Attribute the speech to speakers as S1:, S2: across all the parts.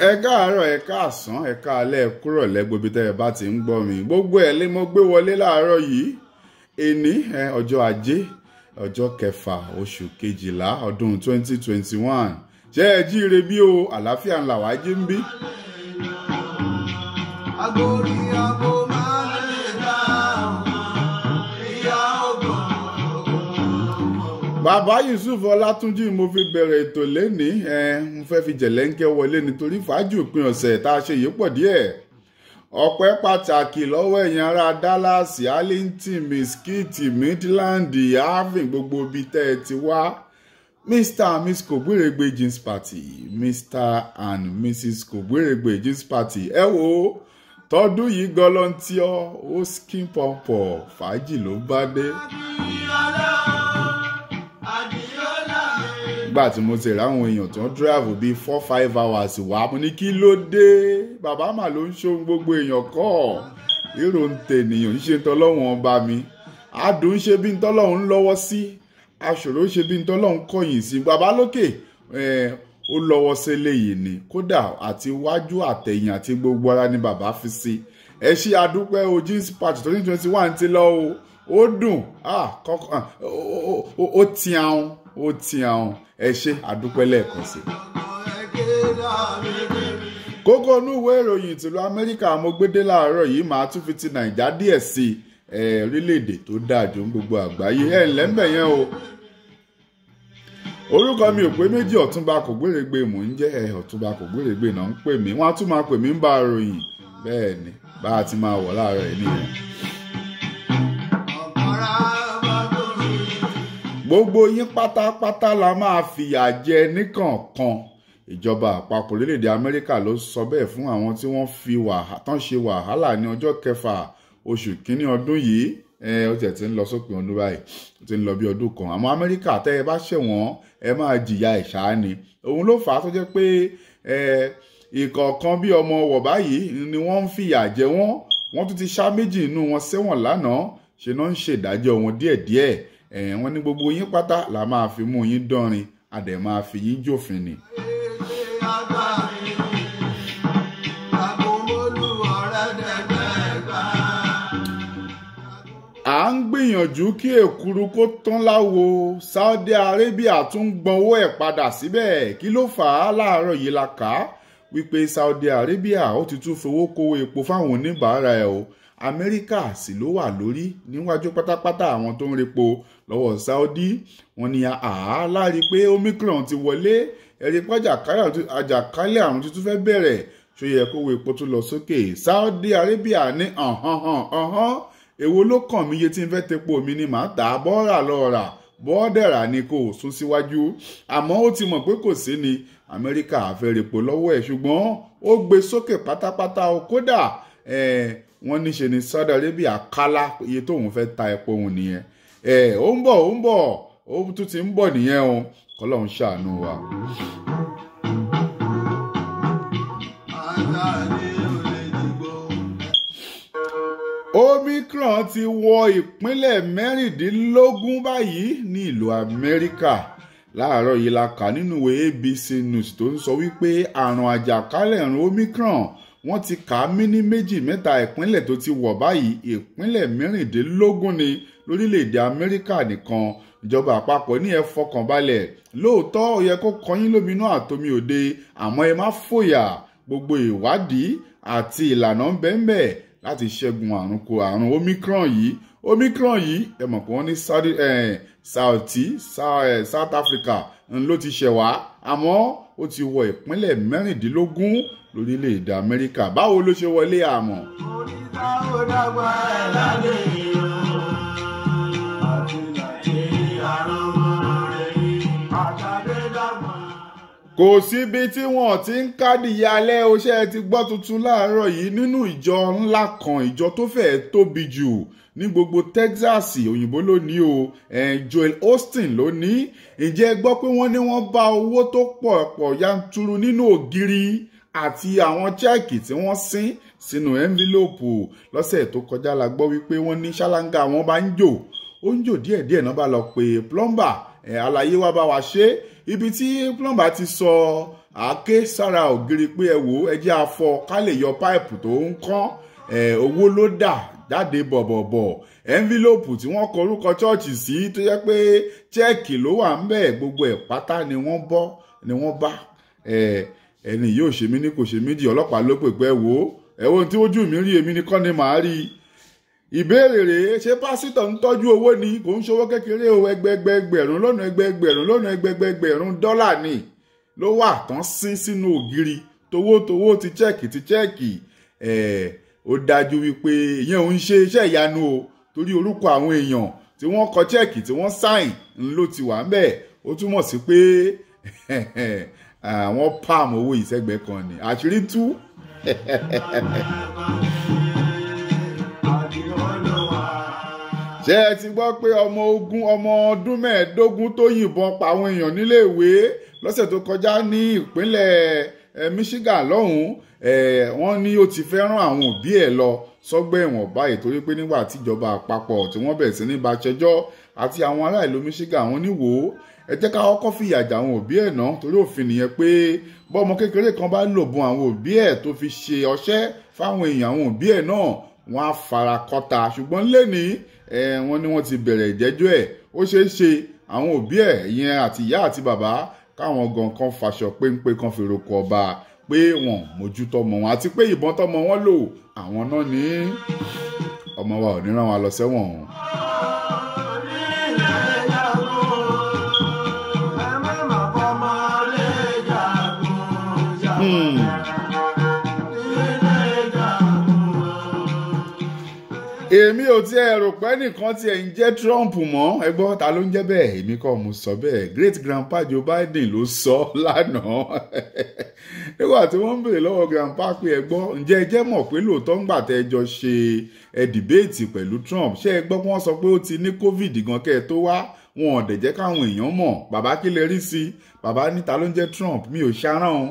S1: ẹ káàárọ̀ ẹ káàsán ẹ káalẹ́ ẹ kúrọ̀lẹ́ gbogbo tẹ́ ẹ bá ti ń gbọ́ mi gbogbo ẹ̀ lé mo gbé wọlé láàárọ̀ yìí èní ọjọ́ ajé ọjọ́ kẹfà oṣù kejìlá ọdún 2021 ṣé ẹ jíire bí o àlàáfíà ńlá wàá jí ń bí. Bàbá Yusuf Ọlátúnjí mo fi bẹ̀rẹ̀ ètò lẹ́ni mo fẹ́ fi jẹ̀lẹ́ńkẹ́ wọlé nítorí fàájì òpin ọ̀sẹ̀ tá a ṣe yìí pọ̀ díẹ̀. Ọpẹ́ pàtàkì lọ́wọ́ ẹ̀yin ará Dallas, Arlington, Mesquite, Midland, Irving gbogbo ibi tẹ́ ẹ ti wá. Mr and Miss Kògbérègbè Jeans Party, Mr and Mrs Kògbérègbè Jeans Party. Ẹ wo tọdún yìí gọlọ́ntíọ́ ó skin pọ̀pọ̀ fàájì ló bá dé. Nígbà tí mo ti ráwọn èèyàn tó ń drive bíi 4-5 hours wá mo ní kí ló dé bàbá mà ló ń ṣóhun gbogbo èèyàn kọ́ èrò ń tènìyàn ń ṣe tọ́lọ́hún ọba mi adùn ń ṣe bí ń tọ́lọ́hún lọ́wọ́ sí aṣòro ṣe bí ń tọ́lọ́hún kọ̀yìn sí bàbá lókè ó lọ́wọ́ sí eléyìí ni kódà àti iwájú àtẹ̀yìn àti gbogbo ara ni bàbá fi sí ẹ ṣe àdúpẹ́ o Jeans Party 2021 ti lọ o ó dùn ó ti àwọn ẹ ṣe àdúpẹ́ lẹ́ẹ̀kan sí. kókó inú ìwé ìròyìn tìlú Amẹ́ríkà mo gbédé láàárọ̀ yìí màá tún fi ti Nàìjà díẹ̀ sí orílẹ̀-èdè tó dáa jù ní gbogbo àgbáyé ńlẹ́mbẹ̀ yẹn o. orúkọ mi ò pé méjì Ọ̀túnba Kògbérègbè mò ń jẹ́ Ọ̀túnba Kògbérègbè náà ń pè mí wọ́n á tún máa pè mí ń bá a ròyìn bẹ́ẹ̀ ni bá a ti máa wọ̀ láàárọ̀ yìí nìyẹn. gbogbo yín pátápátá la máa fìyà jẹ níkọ̀ọ̀kan ìjọba àpapọ̀ orílẹ̀-èdè Amẹ́ríkà ló sọ bẹ́ẹ̀ fún àwọn tí wọ́n fi tán ṣe wàhálà ní ọjọ́ kẹfà oṣù kínní ọdún yìí ó tiẹ̀ ti ń lọ sópin ọdún báyìí ó ti ń lọ bí ọdún kan àmọ́ Amẹ́ríkà tẹ́ ẹ bá ṣẹ̀wọ̀n ẹ máa jìyà ẹ̀ṣá ni òun ló fà á tó jẹ́ pé ìkọ̀ọ̀kan bí ọmọ wọ̀ báyìí ni wọ́n ń fìyà jẹ wọ́n tún ti ṣá méjì nínú wọn sẹ́wọ̀n lánàá ṣe náà ń ṣèdájọ́ wọn díẹ̀díẹ̀ wọ́n ní gbogbo yín pátá la máa fi mú yín dánrin a dẹ̀ máa fi yín jófin ni. à ń gbìyànjú kí èkuru kó tán láwo Saudi Arabia tún gbọ́nwó ẹ̀ padà síbẹ̀ kí ló fà á láàárọ̀ yìí la kà á wípé Saudi Arabia ó ti tún fowó kówó epo fáwọn oníbàárà ẹ̀ o Amẹ́ríkà sì ló wà lórí níwájú pátápátá àwọn tó ń repo lọ́wọ́ Saudi wọ́n ní láàrí pé Omicron ti wọlé ẹ̀rí àjàkálẹ̀ àrùn tuntun fẹ́ bẹ̀rẹ̀ ṣó yẹ kówó epo tó lọ sókè Saudi Arabia ní èwo ló kàn mí iye tí n fẹ́ tepo mi ni màá tà á bọ́ọ̀rà lọ́ọ̀rà bọ́ọ̀dẹ̀rà ni kò sún síwájú àmọ́ ó ti mọ̀ pé kò sí ni Amẹ́ríkà fẹ́ repo lọ́wọ́ ẹ̀ ṣùgbọ́n ó gbé sókè pátápátá o kódà wọ́n ní ṣe ni Saudi Arabia kálá iye tóun fẹ́ ta epo òun nìyẹn ó ń bọ̀ ó tún ti ń bọ̀ nìyẹn o kọ́lọ́run ṣàánú wa. Omicron ti wọ ìpínlẹ̀ mẹ́rìndínlógún báyìí ní ìlú Amẹ́ríkà láàárọ̀ yìí la kà nínú ìwé ABC News tó ń sọ wípé àrùn àjàkálẹ̀ àrùn Omicron wọ́n ti kà á ní méjì mẹ́ta ìpínlẹ̀ tó ti wọ̀ báyìí ìpínlẹ̀ mẹ́rìndínlógún ni lórílẹ̀‐èdè Amẹ́ríkà nìkan ìjọba àpapọ̀ ní ẹ fọkànbalẹ̀ lóòótọ́ ó yẹ kó kọyín lóminú àtomi òde àmọ́ ẹ má fòyà gbogbo ìwádìí àti ìlànà ń bẹ́ẹ̀ láti ṣẹ́gun àrùn Omicron yìí ẹ mọ̀ pé wọ́n ní South Africa ló ti ṣẹ̀ wá àmọ́ ó ti wọ ìpínlẹ̀ mẹ́rìndínlógún lórílẹ̀‐èdè Amẹ́ríkà báwo ló ṣe wọlé àmọ́. kò síbi tí wọ́n ti ń kádìyà alẹ́ oṣẹ́ ti gbọ́ tuntun láàárọ̀ yìí nínú ìjọ ńlá kan ìjọ tó fẹ́ẹ́ tóbi jù ní gbogbo Texas òyìnbó ló ní o Joel Osteen ló ní ǹjẹ́ gbọ́ pé wọ́n ní wọ́n bá owó tó pọ̀ yanturu nínú ògiri àti àwọn chẹ́ẹ̀kì tí wọ́n sín sínú ẹ́ńfílòpù lọ́sẹ̀ tó kọjá la gbọ́ wípé wọ́n ní ṣáláńgá wọn bá ń jò ó ń jò díẹ̀díẹ̀ náà bá lọ pé plumber àlàyé wa bá wa ṣe ibi tí plumber ti sọ àáké sára ògiri pé ẹ wò ẹ jẹ́ afọ ká lè yọ páìpù tó ń kán owó ló dà jáde bọ̀bọ̀bọ̀ envelope tí wọ́n kọ orúkọ chọ́ọ̀chì sí tó jẹ́ pé chẹ́ẹ̀kì ló wà ń bẹ̀ gbogbo ẹ̀ pátá ni wọ́n bá ẹni yóò ṣe mí ní kò ṣe méjì ọlọ́pàá ló pè pé wò ẹ wo tí ojú mi rí èmi nìkan ni màá rí ìbéèrè rèé ṣé pásítọ̀ ń tọ́jú owó ni kò ń ṣòwò kékeré o ẹgbẹgbẹgbẹ̀rún lọ́nà ẹgbẹgbẹ̀rún lọ́nà ẹgbẹgbẹgbẹ̀rún dọ́là ni ló wà tán sín sínú ògiri towó ti chẹ́ẹ̀kì ó dájú wípé ìyẹn ò ń ṣe iṣẹ́ ìyanu o torí orúkọ àwọn èèyàn tí wọ́n kọ chẹ́ẹ̀kì tí wọ́n sáìn ló ti wà ń bẹ̀ ó túmọ̀ sí pé àwọn palm owó ìṣẹ́gbẹ́ kan ni àṣírí tú. ṣé ẹ ti gbọ́ pé ọmọ ọdún mẹ́ẹ̀ẹ́dógún tó yìnbọn pa àwọn èèyàn níléèwé lọ́sẹ̀ tó kọjá ní ìpínlẹ̀ Michigan lọ́hùn-ún wọ́n ní ó ti fẹ́ rán àwọn òbí ẹ̀ lọ sọ́gbà ẹ̀wọ̀n báyìí torí pé nígbà tíjọba àpapọ̀ tí wọ́n bẹ̀rẹ̀ sí ní bá ṣẹjọ́ àti àwọn ará ìlú Michigan wọ́n ní wò ó ẹ jẹ́ ká kọ́kọ́ fìyà jà àwọn òbí ẹ̀ náà torí òfin nìyẹn pé bọ́mọ kékeré kan bá lòbùn àwọn òbí ẹ̀ tó fi ṣe ọṣẹ́ fáwọn èèyàn àwọn òbí ẹ̀ náà wọ́n á fara kọ́ta ṣùgbọ́n lẹ́ni wọ́n ní wọ́n ti bẹ̀rẹ̀ ìjẹ́jọ́ ẹ̀ ó ṣeé ṣe àwọn òbí ẹ̀ ìyẹn àti ìyá àti bàbá káwọn gan kan faṣọ péńpé kan fi roko ọba pé wọn mójútó ọmọ wọn àti pé ìbọn tọmọ wọn lò àwọn náà ní ọmọ wa ò ní rán wa lọ sẹ́wọ̀n. èmi ò tiẹ̀ rò pé nìkan tiẹ̀ ń jẹ́ Trump mọ́ ẹ gbọ́ ta ló ń jẹ́ bẹ́ẹ̀ èmi kọ́ mo sọ bẹ́ẹ̀ great grandpa Joe Biden ló sọ lánàá nígbà tí wọ́n ń béèrè lọ́wọ́ grandpa pé ẹ gbọ́ ǹjẹ́ ẹ jẹ́ mọ̀ pé lóòótọ́ ń gbà tẹ́ ẹ jọ ṣe dìbéètì pẹ̀lú Trump ṣé ẹ gbọ́ pé wọ́n sọ pé ó ti ní COVID gan kẹ́ ẹ tó wá wọn ò dẹ̀ jẹ́ káwọn èèyàn mọ̀ bàbá kí lè rí sí bàbá níta ló ń jẹ́ Trump mi ò ṣarán o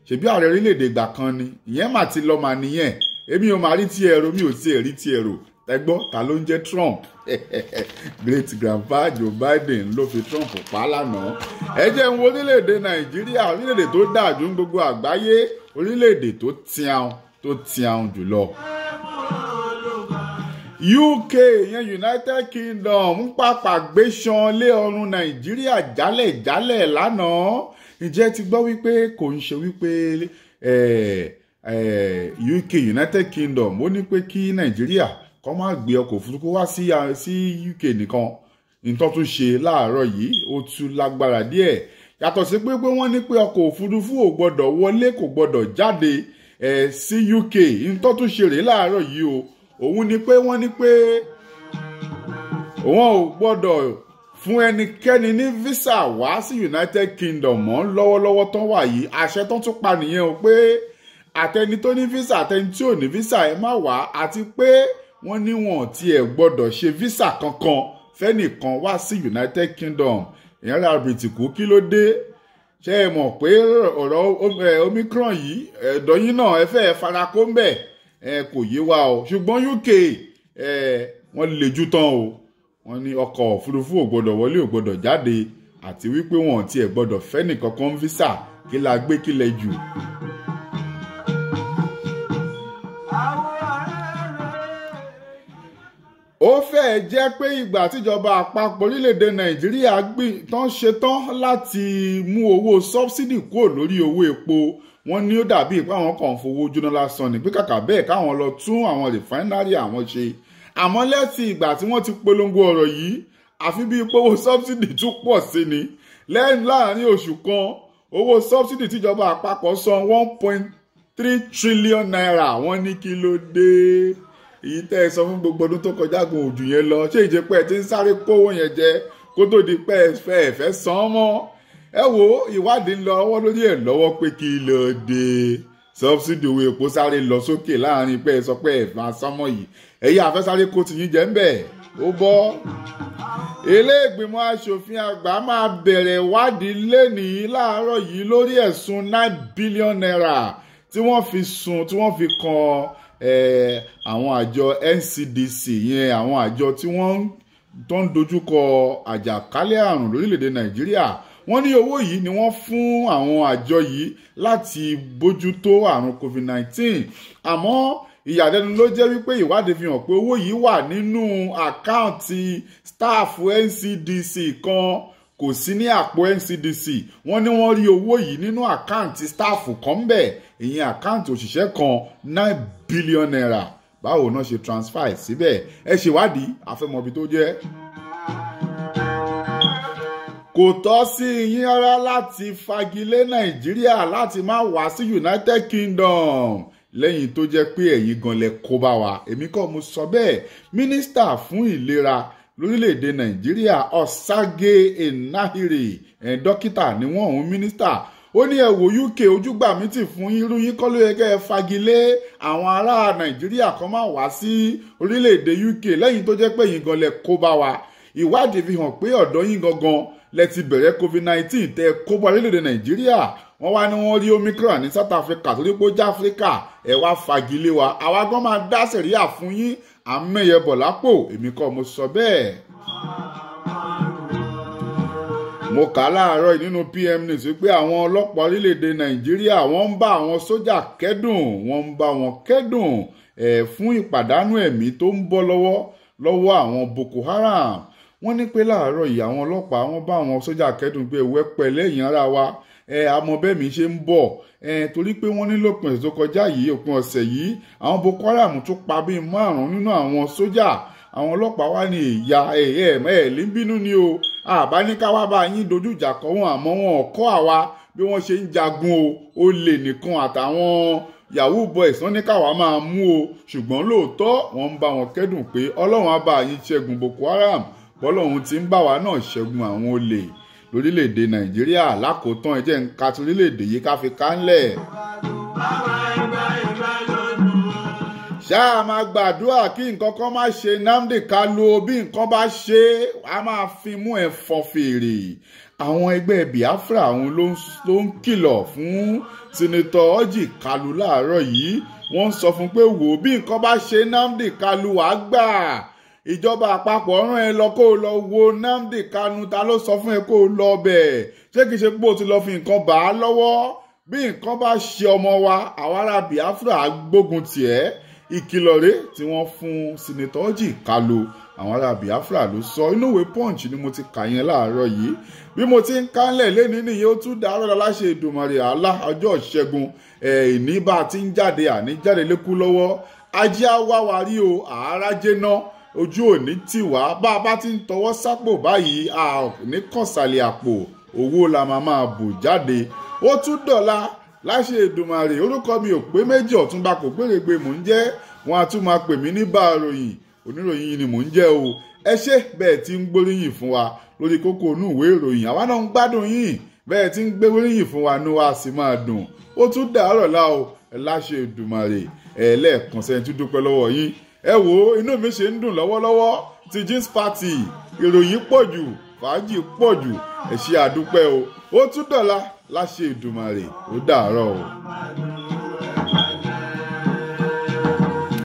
S1: ṣèbí ààrẹ orílẹ̀-èdè ìgbà kan ni ìyẹn mà ti lọ́ọ́ mà nìyẹn èmi ò máa rí ti ẹ̀rọ mi ò tiẹ̀ rí ti ẹ̀rọ ẹgbọ́ ta ló ń jẹ́ Trump great grandpa Joe Biden ló fi Trump pa lánàá ẹ jẹ́ ń wo orílẹ̀-èdè Nàìjíríà orílẹ̀-èdè tó dáa jù ní gbogbo àgbáyé orílẹ̀-èdè tó tiẹun jùlọ. UK ìyẹn United Kingdom ń pàpà gbé ṣan lé ọrùn Nàìjíríà jálẹ̀ lánàá ǹjẹ́ ti gbọ́ wípé kò ń ṣe wípé UK United Kingdom ó ní pé kí Nàìjíríà kọ́ máa gbé ọkọ̀ òfurufú wá sí UK nìkan nǹkan tún ṣe láàárọ̀ yìí ó tún lágbára díẹ̀ yàtọ̀ sí pé wọ́n ní pé ọkọ̀ òfurufú ò gbọ́dọ̀ wọlé kò gbọ́dọ̀ jáde sí UK nǹkan tún ṣe rèé láàárọ̀ yìí o òun ni pé wọ́n ní pé wọn ò gbọ́dọ̀ fún ẹnikẹ́ni ní visa wá sí United Kingdom mọ́ lọ́wọ́lọ́wọ́ tán wà yìí àṣẹ tán tún pa nìyẹn o pé àtẹni tó ní visa àtẹni tí ò ní visa ẹ má wá àti pé wọ́n ní wọn tiẹ̀ gbọ́dọ̀ ṣe visa kankan fẹ́nìkan wá sí United Kingdom ìyẹn ra bìtìkú kí ló dé ṣé ẹ mọ̀ pé ọ̀rọ̀ Omicron yìí ẹ̀dọ̀yìn náà ẹ fẹ́ fara kó ń bẹ̀ kò yé wa o ṣùgbọ́n UK wọ́n le jù tán o wọ́n ní ọkọ̀ òfurufú ò gbọ́dọ̀ wọlé ò gbọ́dọ̀ jáde àti wípé wọn tiẹ̀ gbọ́dọ̀ fẹ́nìkankan visa kí la gbé kí lẹ jù. ó fẹ́ẹ̀ jẹ́ pé ìgbà tíjọba àpapọ̀ orílẹ̀-èdè Nàìjíríà tán ṣetán láti mú owó sọ́bsidì kúrò lórí owó epo wọ́n ní ó dàbí pé àwọn kan fowó jóná lásán ni pé kàkà bẹ́ẹ̀ káwọn lọ tún àwọn rìfáínárì àwọn ṣe àmọ́ lẹ́tì ìgbà tí wọ́n ti polongo ọ̀rọ̀ yìí àfi bí owó sọ́bsidì tún pọ̀ sí ni láàrin oṣù kan owó sọ́bsidì tíjọba àpapọ̀ san 1.3 trillion naira wọ́n ní kí ló dé èyí tẹ́ ẹ sọ fún gbogbo ọdún tó kọjá gan ojú yẹn lọ ṣé ìjẹ́pẹ́ tí ń sáré kówó yẹn jẹ kó tó di pẹ́ ẹ̀fẹ́ san án mọ́ ẹ wo ìwádìí ń lọ ọwọ́ lórí ẹ̀ lọ́wọ́ pé kí ló dé sọ́bsidì owó epo sáré lọ sókè láàrin pé ẹ sọ pé ẹ̀ máa sánmọ́ yìí ẹ̀yà àfẹ́sáré kó tìyín jẹ́ ń bẹ̀ ó bọ́. ilé ìgbìmọ̀ asòfin àgbà máa bẹ̀rẹ̀ ìwádìí lénìí láàárọ̀ yìí lórí ẹ̀sùn 9 billion naira tí wọ́n fi kan àwọn àjọ NCDC yẹn àwọn àjọ tí wọ́n tó ń dojúkọ àjàkálẹ̀ àrùn lórílẹ̀‐èdè Nàìjíríà wọ́n ní owó yìí ni wọ́n fún àwọn àjọ yìí láti bójútó àrùn COVID-19 àmọ́ ìyàlẹ́nu ló jẹ́ wípé ìwádìí fi hàn pé owó yìí wà nínú àkáǹtì staff NCDC kan kò sí ní àpò NCDC wọ́n ní wọ́n rí owó yìí nínú àkáǹtì staff kan bẹ̀ ìyẹn àkáǹtì òṣìṣẹ́ kan 9 billion naira báwo náà ṣe transfer síbẹ̀ ẹ ṣèwádìí àfẹ́mọ̀bí tó jẹ́. Kò tọ́ sí yín rárá láti fagilé Nàìjíríà láti má wá sí United Kingdom lẹ́yìn tó jẹ́ pé ẹ̀yin gan lẹ kó bá wa èmi kọ́ mo sọ bẹ́ẹ̀ mínísítà fún ìlera lórílẹ̀‐èdè Nàìjíríà Ọ̀ságé Enahire dókítà ni wọ́n òun mínísítà ó ní ẹ wò UK ojúgbà mi ti fún irú yín kọ́ ló yẹ kẹ́ ẹ fagilé àwọn ará Nàìjíríà kan máa wá sí orílẹ̀‐èdè UK lẹ́yìn tó jẹ́ pé ẹ̀yin gan lẹ kó bá wa ìwádìí fi hàn pé ọ̀dọ̀ yín gangan lẹ ti bẹ̀rẹ̀ COVID-19 tẹ́ kó bá orílẹ̀‐èdè Nàìjíríà wọ́n wá ní wọ́n rí Omicron ní South Africa torí pé ó já Africa ẹ wá fagilé wa àwa gan máa dá sẹ̀ríà fún yín àmẹ́yẹ bọ̀ lápò èmi kọ́ mo sọ bẹ́ẹ̀. Mo kà láàárọ̀ nínú PM News pé àwọn ọlọ́pàá orílẹ̀‐èdè Nàìjíríà wọ́n ń bá àwọn sójà kẹ́dùn wọ́n ń bá wọn kẹ́dùn fún ìpàdánù ẹ̀mí tó ń bọ́ lọ́wọ́ àwọn Boko Haram wọ́n ní pé láàárọ̀ yìí àwọn ọlọ́pàá wọ́n bá àwọn sójà kẹ́dùn pé ẹ̀wẹ́ pẹ̀lẹ́ ẹ̀yin ara wa àmọ́ bẹ́ẹ̀ mi ṣe ń bọ̀ torí pé wọ́n ní lópin ọ̀sẹ̀ tó kọjá yìí òpin ọ̀sẹ̀ yìí àwọn Boko Haram tún pa bíi 5 nínú àwọn sójà àwọn ọlọ́pàá wá ní ìyá lè ń bínú ni o àbá ní ká wá bá yín dojú ìjà kọ wọn àmọ́ wọn ò kọ́ àwa bí wọ́n ṣe ń jagun o olè nìkan àtàwọn Yahoo boys wọ́n ní káwa máa mú o ṣùgbọ́n lóòótọ́ wọ́n ń bá wọn kẹ́dùn pé Ọlọ́run á bá yín ṣẹ́gun Boko Haram bọ́lọ́run ti ń bá wa náà ṣẹ́gun àwọn olè lórílẹ̀‐èdè Nàìjíríà lákòótán ẹ jẹ́ ń ka torílẹ̀‐èdè yìí ká fi kánlẹ̀. ṣáà máa gbàdúrà kí nǹkan kan má ṣe Nnamdi Kanu bí nǹkan bá ṣe a máa fi mú ẹ fọn fèrè àwọn ẹgbẹ́ Biafra àwọn ló ń kìlọ̀ fún Senator Orji Kalu láàárọ̀ yìí wọ́n ń sọ fún pé wò bí nǹkan bá ṣe Nnamdi Kanu wàá gbà ìjọba àpapọ̀ rán ẹ lọ kó o lọ wo Nnamdi Kanu ta ló sọ fún ẹ kó o lọ bẹ̀ ṣé kìí ṣe pé o ti lọ fi nǹkan bà á lọ́wọ́ bí nǹkan bá ṣe ọmọ wa àwa ará Biafra gbógun tiẹ̀ ìkìlọ̀ rẹ̀ tí wọ́n fún Senator Orji Kalu àwọn ará Biafra ló sọ inú ìwé Punch ni mo ti kà yẹn láàárọ̀ yìí bí mo ti ń kánlẹ̀ lẹ́ni nìyẹn ó tún dàárọ̀ láṣẹ Èdùmàrè àlá ọjọ́ ìṣẹ́gun ìní bá ti ń jáde àní jáde lékú lọ́wọ́ ajé awáwarí o àárájé náà ojú òní tì wá bá a bá ti ń tọwọ́ sápò báyìí a ní kọ̀sàlẹ̀ àpò owó la máa bù jáde ó tún dọ̀la láṣẹ Èdùmàrè orúkọ mi ò pé méjì Ọ̀túnba kò gbèrègbè mò ń jẹ́ wọn a tún máa pè mí ní bàròyìn oníròyìn yìí ni mò ń jẹ́ o ẹ ṣé bẹ́ẹ̀ tí ń gbóríyìn fún wa lórí kókó inú ìwé ìròyìn àwa náà ń gbádùn yín bẹ́ẹ̀ tí ń gbóríyìn fún wa ní wa sì máa dùn ó tún dàárọ̀ lá o láṣẹ Èdùmàrè lẹ́ẹ̀kan sẹ́yìn tún dúpẹ́ lọ́wọ́ yín ẹ wo inú mi ṣe ń dùn lọ́wọ́lọ́wọ́ ti Gist Party ìròyìn pọ̀jù fàájì pọ̀jù ẹ ṣé àdúpẹ́ o ó tún dọ̀la láṣẹ Èdùmàrè ó dàárọ̀ o.